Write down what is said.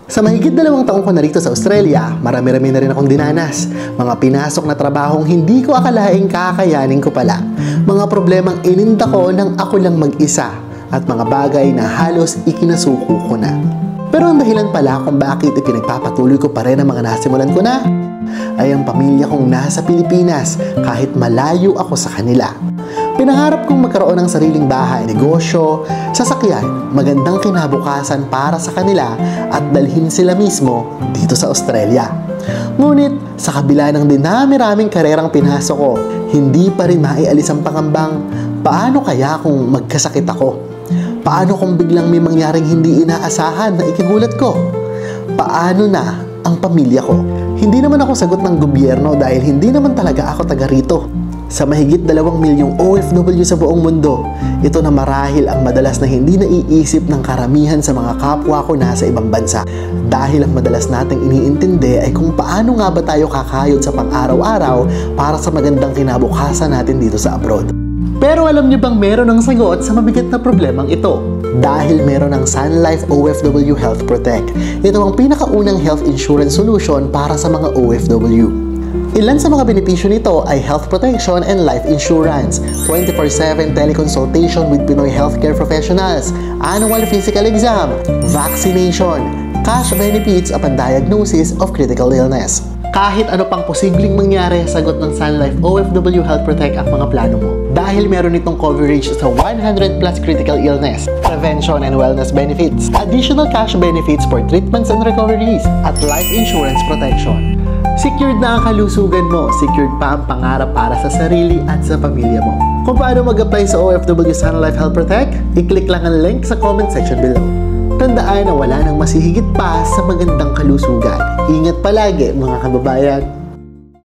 Sa mahigit 2 taong ko na rito sa Australia, marami-rami na rin akong dinanas. Mga pinasok na trabahong hindi ko akalaing kakayanin ko pala. Mga problemang ininda ko nang ako lang mag-isa. At mga bagay na halos ikinasuko ko na. Pero ang dahilan pala kung bakit ipinagpapatuloy ko pa rin ang mga nasimulan ko na, ay ang pamilya kong nasa Pilipinas kahit malayo ako sa kanila. Pinangarap kong magkaroon ng sariling bahay, negosyo, sasakyan, magandang kinabukasan para sa kanila at dalhin sila mismo dito sa Australia. Ngunit sa kabila ng dinami-raming karerang pinasok ko, hindi pa rin maialis ang pangambang, paano kaya kung magkasakit ako? Paano kung biglang may mangyaring hindi inaasahan na ikigulat ko? Paano na ang pamilya ko? Hindi naman ako sagot ng gobyerno dahil hindi naman talaga ako taga rito. Sa mahigit 2 milyong OFW sa buong mundo, ito na marahil ang madalas na hindi naiisip ng karamihan sa mga kapwa ko nasa ibang bansa. Dahil ang madalas nating iniintindi ay kung paano nga ba tayo kakayod sa pang-araw-araw para sa magandang kinabukasan natin dito sa abroad. Pero alam niyo bang meron ng sagot sa mabigat na problemang ito? Dahil meron ng Sun Life OFW Health Protect. Ito ang pinakaunang health insurance solution para sa mga OFW. Ilan sa mga benepisyo nito ay health protection and life insurance, 24/7 teleconsultation with Pinoy healthcare professionals, annual physical exam, vaccination, cash benefits upon diagnosis of critical illness. Kahit ano pang posibleng mangyari, sagot ng Sun Life OFW Health Protect ang mga plano mo. Dahil meron itong coverage sa 100 plus critical illness, prevention and wellness benefits, additional cash benefits for treatments and recoveries, at life insurance protection. Secured na ang kalusugan mo, secured pa ang pangarap para sa sarili at sa pamilya mo. Kung paano mag-apply sa OFW Sun Life Health Protect, i-click lang ang link sa comment section below. Tandaan na wala nang masihigit pa sa magandang kalusugan. Ingat palagi mga kababayan!